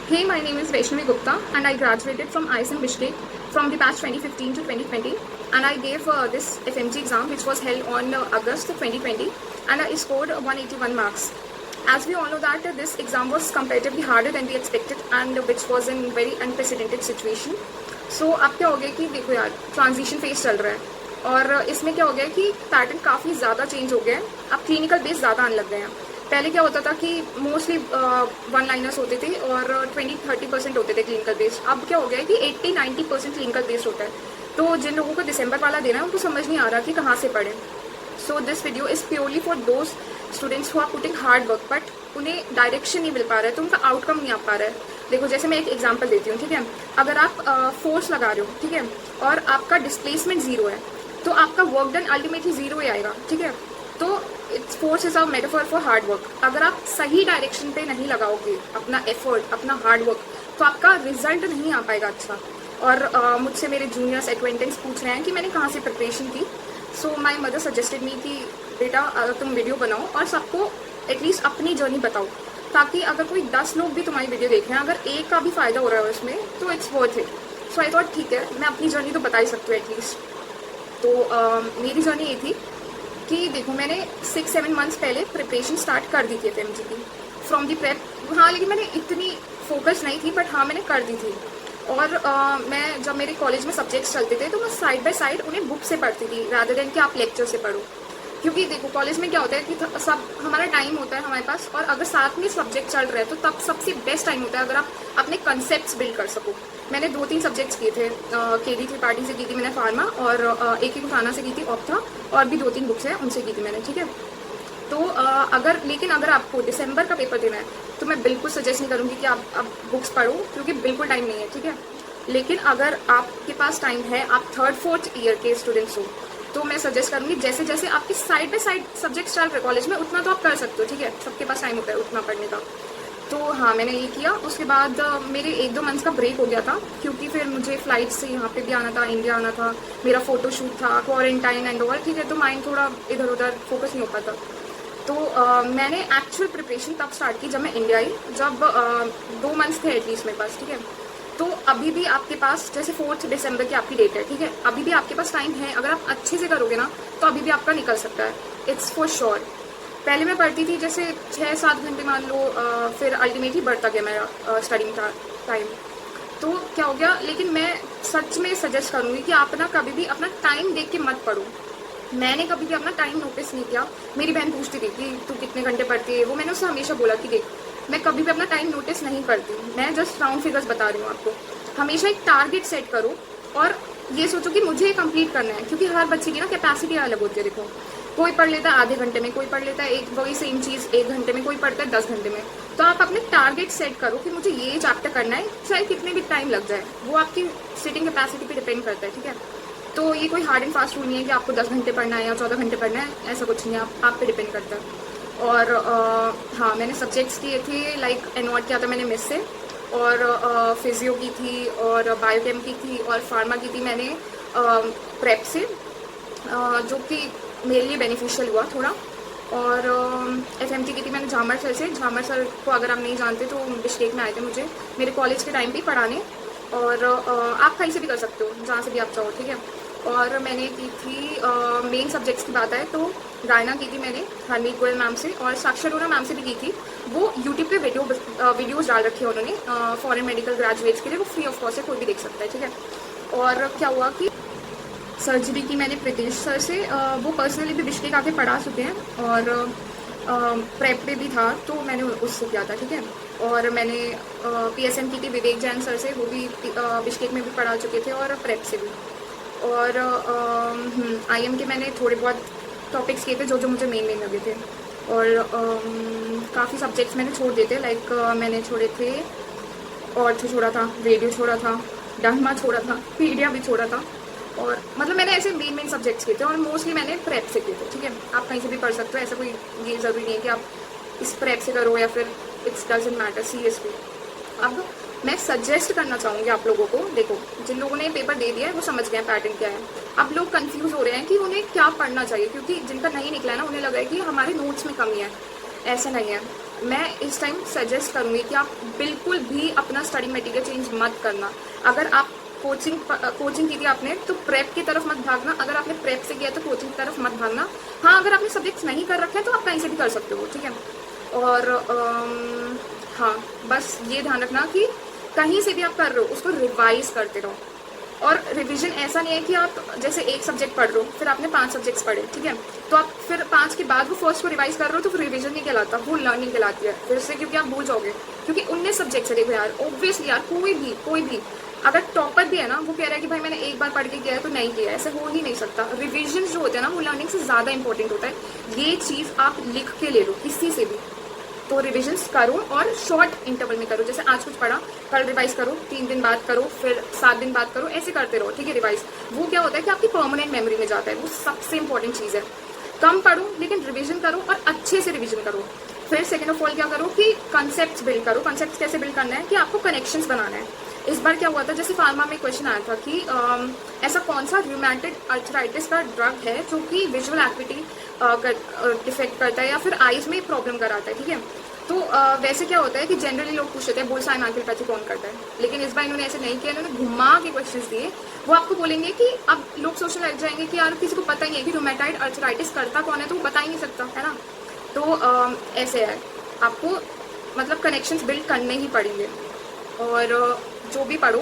Hey, my name is Vaishnavi Gupta and I graduated from ISM Bishkek from the batch 2015 to 2020, and I gave this FMG exam which was held on August 2020, and I scored 181 marks. As we all know that this exam was comparatively harder than we expected and which was in very unprecedented situation. So अब क्या हो गया कि देखो यार transition phase चल रहा है और इसमें क्या हो गया कि पैटर्न काफ़ी ज़्यादा चेंज हो गया है. अब क्लिनिकल बेस ज़्यादा आने लग गए हैं. पहले क्या होता था कि मोस्टली वन लाइनर्स होते थे और 20-30% होते थे क्लिनिकल बेस्ड. अब क्या हो गया है कि 80-90% क्लिनिकल बेस्ड होता है. तो जिन लोगों को दिसंबर वाला देना है उनको समझ नहीं आ रहा कि कहाँ से पढ़ें. So this video is purely for those students who are putting hard work but उन्हें डायरेक्शन नहीं मिल पा रहा है, तो उनका आउटकम नहीं आ पा रहा है. देखो जैसे मैं एक एग्जांपल देती हूँ, ठीक है. अगर आप फोर्स लगा रहे हो, ठीक है, और आपका डिस्प्लेसमेंट जीरो है तो आपका वर्क डन अल्टीमेटली जीरो ही आएगा, ठीक है. तो its force is a metaphor for hard work. अगर आप सही डायरेक्शन पे नहीं लगाओगे अपना एफर्ट, अपना हार्ड वर्क, तो आपका रिजल्ट नहीं आ पाएगा अच्छा. और मुझसे मेरे जूनियर्स एक्वेंटेंस पूछ रहे हैं कि मैंने कहाँ से प्रिपरेशन की. सो माई मदर सजेस्टेड मी कि बेटा अगर तुम वीडियो बनाओ और सबको एटलीस्ट अपनी जर्नी बताओ, ताकि अगर कोई 10 लोग भी तुम्हारी वीडियो देख रहे हैं, अगर एक का भी फ़ायदा हो रहा है उसमें तो it's worth it. So I thought ठीक है, मैं अपनी जर्नी तो बता ही सकती हूँ एटलीस्ट. तो मेरी जर्नी ये थी कि देखो मैंने 6-7 मंथ्स पहले प्रिपरेशन स्टार्ट कर दी थी FMG की फ्रॉम दी प्रेप. हाँ, लेकिन मैंने इतनी फोकस नहीं थी, बट हाँ मैंने कर दी थी. और मैं जब मेरे कॉलेज में सब्जेक्ट्स चलते थे तो मैं साइड बाय साइड उन्हें बुक से पढ़ती थी रादर देन कि आप लेक्चर से पढ़ो. क्योंकि देखो कॉलेज में क्या होता है कि सब हमारा टाइम होता है हमारे पास, और अगर साथ में सब्जेक्ट चल रहे हैं तो तब सबसे बेस्ट टाइम होता है अगर आप अपने कंसेप्ट्स बिल्ड कर सको. मैंने 2-3 सब्जेक्ट्स किए थे. KD त्रिपाठी से की थी मैंने फार्मा, और AK खुराना से की थी ऑप्था, और भी 2-3 बुक्स हैं उनसे की थी मैंने, ठीक है. तो लेकिन अगर आपको दिसंबर का पेपर देना है तो मैं बिल्कुल सजेस्ट नहीं करूँगी कि आप बुक्स पढ़ो, क्योंकि बिल्कुल टाइम नहीं है, ठीक है. लेकिन अगर आपके पास टाइम है, आप 3rd-4th ईयर के स्टूडेंट्स हो, तो मैं सजेस्ट करूँगी जैसे जैसे आपके साइड बाय साइड सब्जेक्ट्स चल रहे कॉलेज में उतना तो आप कर सकते हो, ठीक है. सबके पास टाइम होता है उतना पढ़ने का. तो हाँ मैंने ये किया. उसके बाद मेरे 1-2 मंथ्स का ब्रेक हो गया था, क्योंकि फिर मुझे फ्लाइट से यहाँ पे भी आना था, इंडिया आना था, मेरा फोटोशूट था, क्वारंटाइन एंड ऑल, ठीक है. तो माइंड थोड़ा इधर उधर फोकस नहीं हो पाता. तो मैंने एक्चुअल प्रिपरेशन तब स्टार्ट की जब मैं इंडिया आई, जब 2 मंथ्स थे एटलीस्ट मेरे पास, ठीक है. तो अभी भी आपके पास जैसे 4 दिसंबर की आपकी डेट है, ठीक है, अभी भी आपके पास टाइम है. अगर आप अच्छे से करोगे ना तो अभी भी आपका निकल सकता है, इट्स फॉर श्योर. पहले मैं पढ़ती थी जैसे 6-7 घंटे मान लो, फिर अल्टीमेटली बढ़ता गया मेरा स्टडिंग टाइम. तो क्या हो गया, लेकिन मैं सच में सजेस्ट करूँगी कि आप ना कभी भी अपना टाइम देख के मत पढ़ो. मैंने कभी भी अपना टाइम नोटिस नहीं किया. मेरी बहन पूछती थी कि तू कितने घंटे पढ़ती है, वो मैंने उससे हमेशा बोला कि देख मैं कभी भी अपना टाइम नोटिस नहीं करती, मैं जस्ट राउंड फिगर्स बता रही हूँ आपको. हमेशा एक टारगेट सेट करो और ये सोचो कि मुझे ये कंप्लीट करना है, क्योंकि हर बच्चे की ना कैपेसिटी अलग होती है. देखो कोई पढ़ लेता है आधे घंटे में, कोई पढ़ लेता है वही सेम चीज़ 1 घंटे में, कोई पढ़ता है 10 घंटे में. तो आप अपने टारगेट सेट करो कि मुझे ये चैप्टर करना है, चाहे कितने भी टाइम लग जाए, वो आपकी सिटिंग कैपेसिटी पे डिपेंड करता है, ठीक है. तो ये कोई हार्ड एंड फास्ट रूल नहीं है कि आपको 10 घंटे पढ़ना है या 14 घंटे पढ़ना है, ऐसा कुछ नहीं है, आप पे डिपेंड करता है. और हाँ मैंने सब्जेक्ट्स किए थे, लाइक एनवॉट किया था मैंने मिस से, और फिजियो की थी, और बायोकेम की थी, और फार्मा की थी मैंने प्रेप से, जो कि मेरे लिए बेनिफिशियल हुआ थोड़ा. और FMT की थी मैंने झामर सर से. झामर सर को अगर आप नहीं जानते तो बिश्केक में आए थे मुझे मेरे कॉलेज के टाइम पे पढ़ाने, और आप कहीं से भी कर सकते हो जहाँ से भी आप चाहो, ठीक है. और मैंने की थी मेन सब्जेक्ट्स की बात है तो गायना की थी मैंने हरमीत गोयल मैम से, और साक्षर रोना मैम से भी की थी. वो यूट्यूब पे वीडियोज़ डाल रखी है उन्होंने फॉरेन मेडिकल ग्रेजुएट्स के लिए, वो फ्री ऑफ कॉस्ट है, कोई भी देख सकता है, ठीक है. और क्या हुआ कि सर्जरी की मैंने प्रीतेश सर से, वो पर्सनली भी बिश्केक आके पढ़ा चुके हैं, और प्रेप पे भी था तो मैंने उससे किया था, ठीक है. और मैंने PSM की थी विवेक जैन सर से, वो भी बिश्केक में भी पढ़ा चुके थे, और प्रेप से भी. और IM के मैंने थोड़े बहुत टॉपिक्स किए थे जो मुझे मेन लगे थे. और काफ़ी सब्जेक्ट्स मैंने छोड़ दिए थे, लाइक मैंने छोड़े थे ऑर्थो छोड़ा था, रेडियो छोड़ा था, डर्मा छोड़ा था, पीडिया भी छोड़ा था. और मतलब मैंने ऐसे मेन सब्जेक्ट्स किए थे, और मोस्टली मैंने प्रेप से किए थे, ठीक है. आप कहीं से भी पढ़ सकते हो, ऐसा कोई ये ज़रूरी नहीं है कि आप इस प्रेप से करो या फिर इट्स डजंट मैटर सीरियसली. अब मैं सजेस्ट करना चाहूँगी आप लोगों को, देखो जिन लोगों ने पेपर दे दिया है वो समझ गए पैटर्न क्या है. अब लोग कंफ्यूज हो रहे हैं कि उन्हें क्या पढ़ना चाहिए, क्योंकि जिनका नहीं निकला है ना उन्हें लगा है कि हमारे नोट्स में कमी है. ऐसा नहीं है. मैं इस टाइम सजेस्ट करूँगी कि आप बिल्कुल भी अपना स्टडी मटेरियल चेंज मत करना। अगर आप कोचिंग की थी आपने तो प्रेप की तरफ मत भागना, अगर आपने प्रेप से किया तो कोचिंग की तरफ मत भागना। हाँ, अगर आपने सब्जेक्ट्स नहीं कर रखे हैं तो आप कहीं से भी कर सकते हो, ठीक है। और हाँ, बस ये ध्यान रखना कि कहीं से भी आप कर रहे हो उसको रिवाइज करते रहो। और रिवीजन ऐसा नहीं है कि आप जैसे एक सब्जेक्ट पढ़ रहे हो फिर आपने 5 सब्जेक्ट्स पढ़े, ठीक है, तो आप फिर 5 के बाद वो फर्स्ट को रिवाइज कर रहे हो तो फिर रिवीजन नहीं कहलाता, वो लर्निंग कहलाती है फिर से, क्योंकि आप भूल जाओगे। क्योंकि 19 सब्जेक्ट्स है, देखो यार, ऑब्वियसली यार कोई भी अगर टॉपर भी है ना वो कह रहा है कि भाई मैंने एक बार पढ़ के किया है तो नहीं किया है, ऐसे हो ही नहीं सकता। रिविजन जो होता है ना वो लर्निंग से ज़्यादा इंपॉर्टेंट होता है। ये चीज़ आप लिख के ले लो किसी से भी, तो रिविजन्स करो और शॉर्ट इंटरवल में करो। जैसे आज कुछ पढ़ा, कल रिवाइज करो, 3 दिन बाद करो, फिर 7 दिन बाद करो, ऐसे करते रहो, ठीक है। रिवाइज वो क्या होता है कि आपकी परमानेंट मेमोरी में जाता है, वो सबसे इंपॉर्टेंट चीज़ है। कम पढ़ो लेकिन रिविजन करो और अच्छे से रिविजन करो। फिर सेकेंड ऑफ ऑल क्या करो कि कंसेप्ट बिल्ड करो। कंसेप्ट कैसे बिल्ड करना है कि आपको कनेक्शंस बनाना है। इस बार क्या हुआ था, जैसे फार्मा में क्वेश्चन आया था कि ऐसा कौन सा रूमेटॉइड आर्थराइटिस का ड्रग है जो कि विजुअल एक्टिविटी डिफेक्ट करता है या फिर आईज में प्रॉब्लम कराता है, ठीक है। तो वैसे क्या होता है कि जनरली लोग पूछते हैं बुल्स आई एंकिलोपैथी कौन करता है, लेकिन इस बार इन्होंने ऐसे नहीं किया, इन्होंने घुमा के क्वेश्चंस दिए। वो आपको बोलेंगे कि अब लोग सोचने लग जाएंगे कि यार किसी को पता ही है कि रूमेटॉइड आर्थराइटिस करता कौन है, तो वो बता ही नहीं सकता, है ना। तो ऐसे है, आपको मतलब कनेक्शंस बिल्ड करने ही पड़ेंगे। और जो भी पढ़ो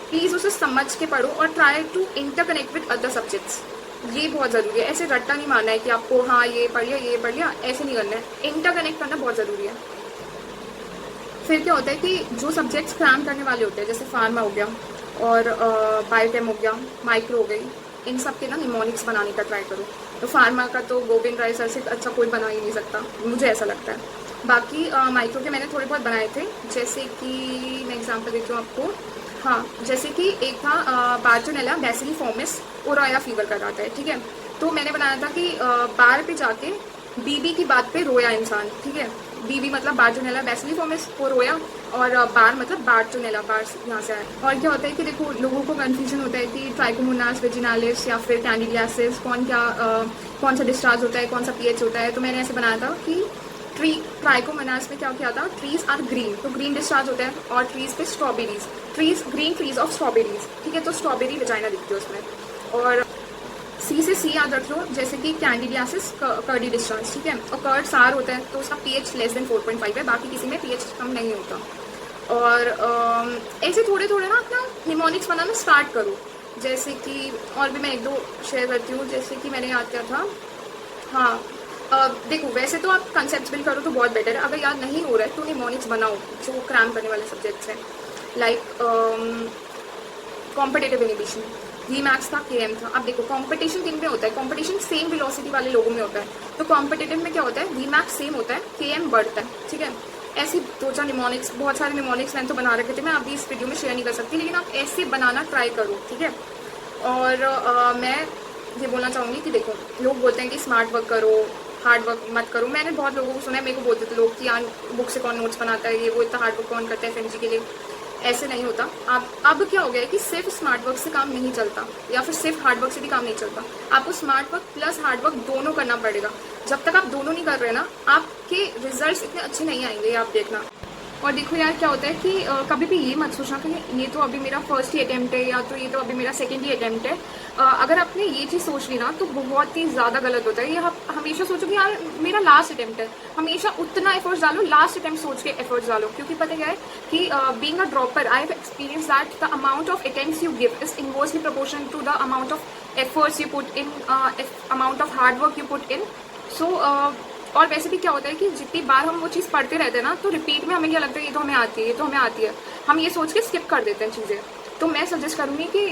प्लीज़ उसे समझ के पढ़ो और try to interconnect with other subjects. ये बहुत ज़रूरी है। ऐसे रट्टा नहीं मारना है कि आपको हाँ ये पढ़ लिया, ऐसे नहीं करना है। इंटरकनेक्ट करना बहुत ज़रूरी है। फिर क्या होता है कि जो सब्जेक्ट्स क्रैम करने वाले होते हैं, जैसे फार्मा हो गया और बायोकेम हो गया, माइक्रो हो गई, इन सब के ना निमोनिक्स बनाने का ट्राई करो। तो फार्मा का तो गोविंद राय सर से अच्छा कोई बना ही नहीं सकता, मुझे ऐसा लगता है। बाकी माइक्रो के मैंने थोड़े बहुत बनाए थे, जैसे कि मैं एग्जांपल देती हूँ आपको। हाँ, जैसे कि एक था बार्टोनेला बैसिलिफॉर्मिस ओराया फीवर कराता है, ठीक है। तो मैंने बनाया था कि बार पे जाके बीबी की बात पे रोया इंसान, ठीक है। बीबी मतलब बार्टोनेला बैसिलिफॉर्मिस, वो रोया, और बार मतलब बार्टोनेला, बार यहाँ से आया। और क्या होता है कि देखो लोगों को कन्फ्यूजन होता है कि ट्राइकोमोनास वेजिनालिस या फिर कैंडिडियासिस कौन सा डिस्चार्ज होता है, कौन सा पीएच होता है। तो मैंने ऐसे बनाया था कि ट्राइकोमोनास में क्या किया था, ट्रीज आर ग्रीन, तो ग्रीन डिस्चार्ज होता है, और ट्रीज पे strawberries, green trees of strawberries, ठीक है। तो स्ट्रॉबेरी वजाइना दिखती है उसमें। और सी से सी याद रख लो, जैसे कि कैंडिडियासिस कर्डी डिस्चार्ज, ठीक है। और कर्ड सार होता है तो उसका पीएच लेस देन 4.5 है, बाकी किसी में पीएच कम नहीं होता। और ऐसे थोड़े थोड़े ना अपना निमोनिक्स बनाना स्टार्ट करो। जैसे कि और भी मैं 1-2 शेयर करती हूँ, जैसे कि मैंने याद किया था। हाँ, देखो वैसे तो आप कंसेप्ट बिल्ड करो तो बहुत बेटर है। अगर याद नहीं हो रहा है तो निमोनिक्स बनाओ जो क्रैम करने वाले सब्जेक्ट्स हैं, like competitive inhibition, V max था, KM था। अब देखो कॉम्पिटिशन किन में होता है, कॉम्पिटिशन सेम वेलोसिटी वाले लोगों में होता है। तो कॉम्पिटिटिव में क्या होता है, वी मैक्स सेम होता है, KM बढ़ता है, ठीक है। ऐसे 2-4 निमोनिक्स, बहुत सारे निमोनिक्स मैंने तो बना रखे थे, मैं अभी इस वीडियो में शेयर नहीं कर सकती, लेकिन आप ऐसे बनाना ट्राई करो, ठीक है। और मैं ये बोलना चाहूँगी कि देखो लोग बोलते हैं कि स्मार्ट वर्क करो, हार्ड वर्क मत करो। मैंने बहुत लोगों को सुना है, मेरे को बोलते थे लोग कि यार बुक से कौन नोट्स बनाता है, ये वो इतना हार्ड वर्क कौन करता है FMG के लिए। ऐसे नहीं होता। अब क्या हो गया है कि सिर्फ स्मार्ट वर्क से काम नहीं चलता, या फिर सिर्फ हार्ड वर्क से भी काम नहीं चलता। आपको smart work plus hard work दोनों करना पड़ेगा। जब तक आप दोनों नहीं कर रहे ना, आपके रिजल्ट्स इतने अच्छे नहीं आएंगे, आप देखना। और देखो यार क्या होता है कि कभी भी ये मत सोचना कि ये तो अभी मेरा फर्स्ट ही अटैम्प्ट है, या तो ये तो अभी मेरा सेकेंड ही अटैम्प्ट है। अगर आपने ये चीज़ सोच ली ना तो बहुत ही ज़्यादा गलत होता है। ये हमेशा सोचो कि यार मेरा लास्ट अटैम्प्ट है, हमेशा उतना एफर्ट्स डालो, लास्ट अटैम्प्ट सोच के एफर्ट्स डालो। क्योंकि पता क्या है कि being a dropper I have experience that the amount of attempts you give is inversely proportional to the amount of efforts you put in, amount of hard work you put in. So और वैसे भी क्या होता है कि जितनी बार हम वो चीज़ पढ़ते रहते हैं ना, तो रिपीट में हमें क्या लगता है, ये तो हमें आती है, ये तो हमें आती है, हम ये सोच के स्किप कर देते हैं चीज़ें। तो मैं सजेस्ट करूँगी कि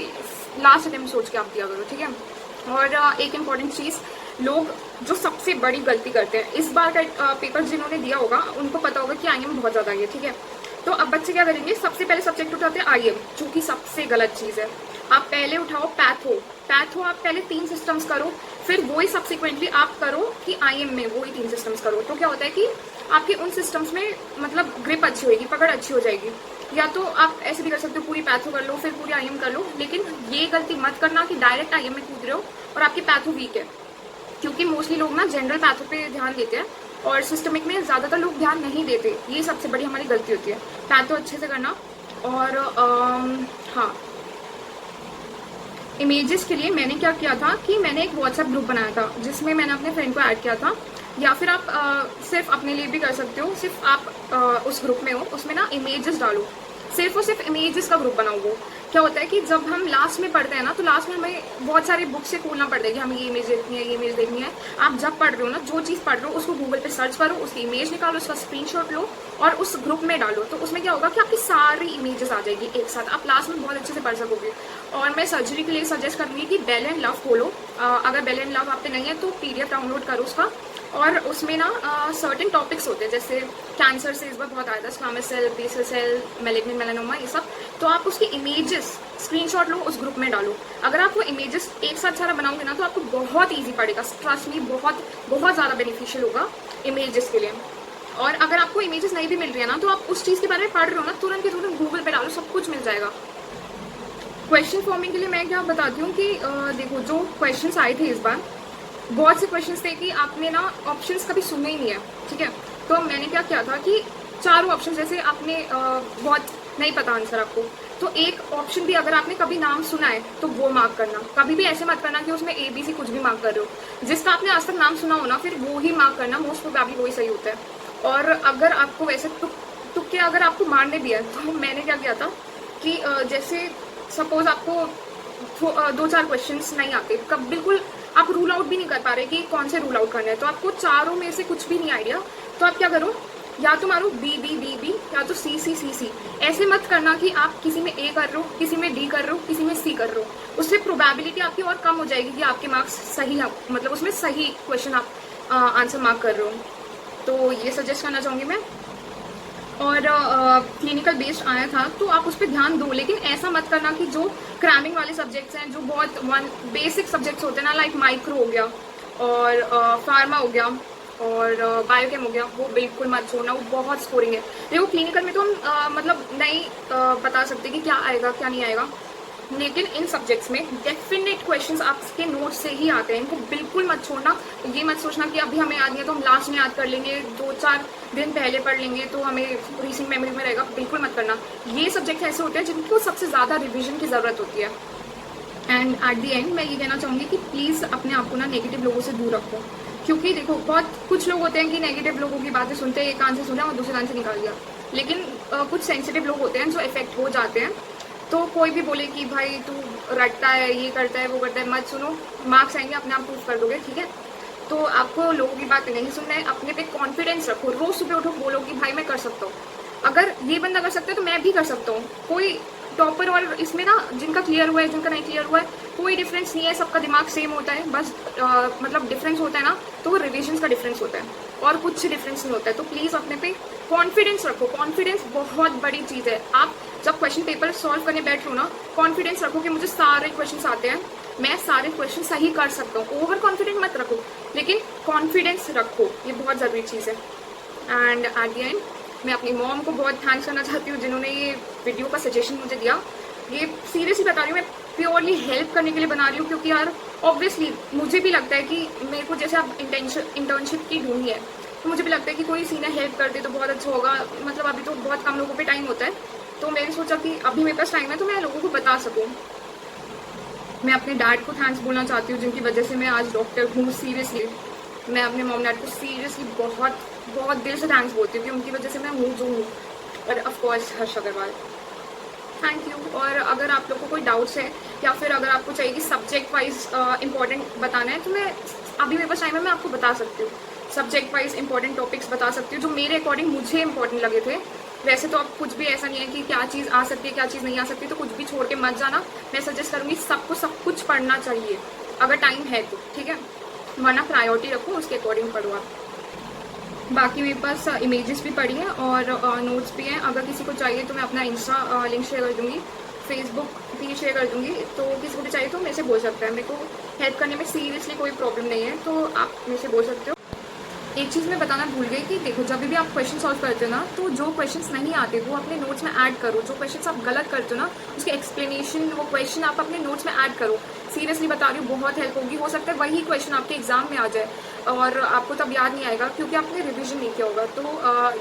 लास्ट अटेम्प्ट सोच के आप दिया करो, ठीक है। और एक इम्पॉर्टेंट चीज़, लोग जो सबसे बड़ी गलती करते हैं, इस बार का पेपर जिन्होंने दिया होगा उनको पता होगा कि IM बहुत ज़्यादा है, ठीक है। तो अब बच्चे क्या करेंगे, सबसे पहले सब्जेक्ट उठाते हैं IM, जो कि सबसे गलत चीज़ है। आप पहले उठाओ पैथो आप पहले 3 सिस्टम्स करो, फिर वही सब्सिक्वेंटली आप करो कि IM में वही 3 सिस्टम्स करो। तो क्या होता है कि आपके उन सिस्टम्स में मतलब ग्रिप अच्छी होगी, पकड़ अच्छी हो जाएगी। या तो आप ऐसे भी कर सकते हो, पूरी पैथो कर लो फिर पूरी IM कर लो, लेकिन ये गलती मत करना कि डायरेक्ट IM में कूद रहे हो और आपकी पैथो वीक है। क्योंकि मोस्टली लोग ना जनरल पैथो पे ध्यान देते हैं और सिस्टमिक में ज़्यादातर लोग ध्यान नहीं देते, ये सबसे बड़ी हमारी गलती होती है। पैथो अच्छे से करना। और हाँ, इमेजेस के लिए मैंने क्या किया था कि मैंने एक व्हाट्सएप ग्रुप बनाया था जिसमें मैंने अपने फ्रेंड को ऐड किया था, या फिर आप सिर्फ अपने लिए भी कर सकते हो। सिर्फ आप उस ग्रुप में हो, उसमें ना इमेजेस डालो, सिर्फ और सिर्फ इमेजेस का ग्रुप बनाओ। वो क्या होता है कि जब हम लास्ट में पढ़ते हैं ना, तो लास्ट में हमें बहुत सारी बुक से खोलना पड़ता है कि हमें ये इमेज देखनी है, ये इमेज देखनी है। आप जब पढ़ रहे हो ना, जो चीज़ पढ़ रहे हो उसको गूगल पे सर्च करो, उसकी इमेज निकालो, उसका स्क्रीनशॉट लो और उस ग्रुप में डालो। तो उसमें क्या होगा कि आपकी सारी इमेजेस आ जाएगी एक साथ, आप लास्ट में बहुत अच्छे से पढ़ सकोगे। और मैं सर्जरी के लिए सजेस्ट करूँगी कि बेल एंड लव खोलो। अगर बेल एंड लव आप पे नहीं है तो PDF डाउनलोड करो उसका। और उसमें ना सर्टेन टॉपिक्स होते हैं, जैसे कैंसर से इस बार बहुत आया था, squamous cell, basal cell, malignant melanoma, ये सब। तो आप उसकी इमेजेस स्क्रीनशॉट लो, उस ग्रुप में डालो। अगर आप वो इमेजेस एक साथ सारा बनाओगे ना, तो आपको बहुत ईजी पड़ेगा। ट्रस्ट मी, बहुत बहुत ज़्यादा बेनिफिशियल होगा इमेजेस के लिए। और अगर आपको इमेजेस नहीं भी मिल रही है ना, तो आप उस चीज़ के बारे में पढ़ रहे हो ना, तुरंत के तुरंत गूगल पे डालो, सब कुछ मिल जाएगा। क्वेश्चन फॉर्मिंग के लिए मैं क्या बताती हूँ कि देखो, जो क्वेश्चन आए थे इस बार, बहुत से क्वेश्चंस थे कि आपने ना ऑप्शंस कभी सुने ही नहीं है, ठीक है। तो मैंने क्या किया था कि चारों ऑप्शन, जैसे आपने बहुत नहीं पता आंसर आपको, तो एक ऑप्शन भी अगर आपने कभी नाम सुना है तो वो मार्क करना। कभी भी ऐसे मत करना कि उसमें ABC कुछ भी मार्क कर रहे हो। जिसका आपने आज तक नाम सुना हो ना, फिर वो ही मार्क करना, मोस्ट प्रोबेबली वही सही होता है। और अगर आपको वैसे तुक्के अगर आपको मारने भी है, तो मैंने क्या किया था कि जैसे सपोज आपको 2-4 क्वेश्चंस नहीं आते, कब बिल्कुल आप रूल आउट भी नहीं कर पा रहे कि कौन से रूल आउट करने हैं, तो आपको चारों में से कुछ भी नहीं आइडिया, तो आप क्या करो, या तो मारो B या तो C। ऐसे मत करना कि आप किसी में A कर रहे हो, किसी में D कर रहे हो, किसी में C कर रहे हो। उससे प्रोबेबिलिटी आपकी और कम हो जाएगी कि आपके मार्क्स सही, मतलब उसमें सही क्वेश्चन आप आंसर मार्क कर रहे हो। तो ये सजेस्ट करना चाहूँगी मैं। और क्लिनिकल बेस्ड आया था तो आप उस पर ध्यान दो, लेकिन ऐसा मत करना कि जो क्रैमिंग वाले सब्जेक्ट्स हैं, जो बहुत बेसिक सब्जेक्ट्स होते हैं ना, लाइक माइक्रो हो गया और फार्मा हो गया और बायोकेम हो गया, वो बिल्कुल मत छोड़ना, वो बहुत स्कोरिंग है। देखो, क्लिनिकल में तो हम मतलब नहीं बता सकते कि क्या आएगा क्या नहीं आएगा, लेकिन इन सब्जेक्ट्स में डेफिनेट क्वेश्चंस आपके नोट से ही आते हैं, इनको बिल्कुल मत छोड़ना। ये मत सोचना कि अभी हमें याद नहीं है तो हम लास्ट में याद कर लेंगे, 2-4 दिन पहले पढ़ लेंगे तो हमें रीसेंट मेमोरी में रहेगा, बिल्कुल मत करना। ये सब्जेक्ट ऐसे होते हैं जिनको सबसे ज़्यादा रिविजन की ज़रूरत होती है। एंड एट दी एंड मैं ये कहना चाहूँगी कि प्लीज़ अपने आप को ना नेगेटिव लोगों से दूर रखो, क्योंकि देखो, बहुत कुछ लोग होते हैं कि नेगेटिव लोगों की बातें सुनते हैं, एक कान से सुना और दूसरे कान से निकाल दिया, लेकिन कुछ सेंसिटिव लोग होते हैं जो इफेक्ट हो जाते हैं। तो कोई भी बोले कि भाई तू रटता है, ये करता है, वो करता है, मत सुनो, मार्क्स आएंगे, अपने आप प्रूफ कर दोगे, ठीक है। तो आपको लोगों की बातें नहीं सुनना है, अपने पे कॉन्फिडेंस रखो, रोज सुबह उठो, बोलो कि भाई मैं कर सकता हूँ, अगर ये बंदा कर सकता है तो मैं भी कर सकता हूँ। कोई टॉपर और इसमें ना, जिनका क्लियर हुआ है, जिनका नहीं क्लियर हुआ है, कोई डिफरेंस नहीं है, सबका दिमाग सेम होता है, बस मतलब डिफरेंस होता है ना, तो वो रिविजन का डिफरेंस होता है और कुछ डिफरेंस नहीं होता है। तो प्लीज़ अपने पे कॉन्फिडेंस रखो, कॉन्फिडेंस बहुत बड़ी चीज़ है। आप जब क्वेश्चन पेपर सॉल्व करने बैठ लो ना, कॉन्फिडेंस रखो कि मुझे सारे क्वेश्चन आते हैं, मैं सारे क्वेश्चन सही कर सकता हूँ। ओवर कॉन्फिडेंट मत रखो, लेकिन कॉन्फिडेंस रखो, ये बहुत ज़रूरी चीज़ है। एंड एट द एंड मैं अपनी मॉम को बहुत थैंक्स करना चाहती हूँ जिन्होंने ये वीडियो का सजेशन मुझे दिया। ये सीरियसली बता रही हूँ, मैं प्योरली हेल्प करने के लिए बना रही हूँ, क्योंकि यार ऑब्वियसली मुझे भी लगता है कि मेरे को जैसे आप इंटर्नशिप की ढूंढी है, तो मुझे भी लगता है कि कोई सीनियर हेल्प कर दे तो बहुत अच्छा होगा। मतलब अभी तो बहुत कम लोगों पे टाइम होता है, तो मैंने सोचा कि अभी मेरे पास टाइम है तो मैं लोगों को बता सकूँ। मैं अपने डैड को थैंक्स बोलना चाहती हूँ, जिनकी वजह से मैं आज डॉक्टर हूँ। सीरियसली मैं अपने मॉम डैड को सीरियसली बहुत बहुत दिल से थैंक्स बोलती हूँ कि उनकी वजह से मैं हूँ जो हूँ। और of course Harsh Agarwal, thank you. और अगर आप लोग को कोई डाउट्स है या फिर अगर आपको चाहिए कि सब्जेक्ट वाइज इंपॉर्टेंट बताना है, तो मैं अभी मेरे पास टाइम है, मैं आपको बता सकती हूँ, सब्जेक्ट वाइज इंपॉर्टेंट टॉपिक्स बता सकती हूँ जो मेरे अकॉर्डिंग मुझे इंपॉर्टेंट लगे थे। वैसे तो अब कुछ भी ऐसा नहीं है कि क्या चीज़ आ सकती है क्या चीज़ नहीं आ सकती, तो कुछ भी छोड़ के मत जाना। मैं सजेस्ट करूँगी सबको सब कुछ पढ़ना चाहिए अगर टाइम है तो, ठीक है, वरना प्रायोरिटी रखो, उसके अकॉर्डिंग पढ़ो आप। बाकी मेरे पास इमेजेस भी पड़ी हैं और नोट्स भी हैं। अगर किसी को चाहिए तो मैं अपना इंस्टा लिंक शेयर कर दूँगी, फेसबुक भी शेयर कर दूँगी, तो किसी को भी चाहिए तो मेरे से बोल सकता है। मेरे को हेल्प करने में सीरियसली कोई प्रॉब्लम नहीं है, तो आप मेरे से बोल सकते हो। एक चीज़ मैं बताना भूल गई कि देखो, जब भी आप क्वेश्चन सॉल्व करते हो ना, तो जो क्वेश्चंस नहीं आते वो अपने नोट्स में ऐड करो। जो क्वेश्चंस आप गलत करते हो ना, उसके एक्सप्लेनेशन, वो क्वेश्चन आप अपने नोट्स में ऐड करो। सीरियसली बता रही हूँ, बहुत हेल्प होगी। हो सकता है वही क्वेश्चन आपके एग्जाम में आ जाए और आपको तब याद नहीं आएगा क्योंकि आपने रिविजन नहीं किया होगा। तो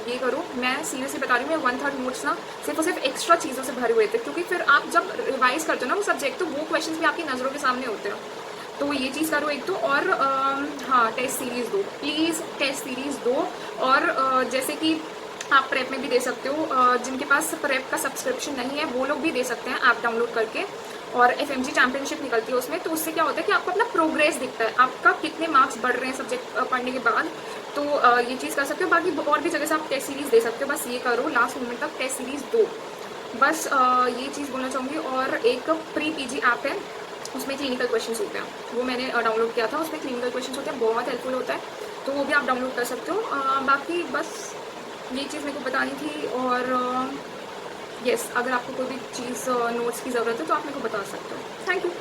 ये करो। मैं सीरियसली बता रही हूँ, मैं 1/3 नोट्स ना सिर्फ और सिर्फ एक्स्ट्रा चीज़ों से भरे हुए थे, क्योंकि फिर आप जब रिवाइज करते हो ना वो सब्जेक्ट, तो वो क्वेश्चन भी आपकी नज़रों के सामने होते हैं। तो ये चीज़ करो एक तो। और हाँ, टेस्ट सीरीज़ दो प्लीज़, टेस्ट सीरीज़ दो। और जैसे कि आप प्रेप में भी दे सकते हो, जिनके पास प्रेप का सब्सक्रिप्शन नहीं है वो लोग भी दे सकते हैं ऐप डाउनलोड करके। और FMG चैंपियनशिप निकलती है उसमें, तो उससे क्या होता है कि आपको अपना प्रोग्रेस दिखता है, आपका कितने मार्क्स बढ़ रहे हैं सब्जेक्ट पढ़ने के बाद। तो ये चीज़ कर सकते हो। बाकी और भी जगह से आप टेस्ट सीरीज़ दे सकते हो, बस ये करो, लास्ट मोमेंट तक टेस्ट सीरीज़ दो। बस ये चीज़ बोलना चाहूँगी। और एक प्री PG ऐप है, उसमें क्लिनिकल क्वेश्चंस होते हैं, वो मैंने डाउनलोड किया था। उसमें क्लिनिकल क्वेश्चंस होते हैं, बहुत हेल्पफुल होता है, तो वो भी आप डाउनलोड कर सकते हो। बाकी बस ये चीज़ मेरे को बतानी थी। और यस, अगर आपको कोई भी चीज़ नोट्स की ज़रूरत है तो आप मेरे को बता सकते हो। Thank you.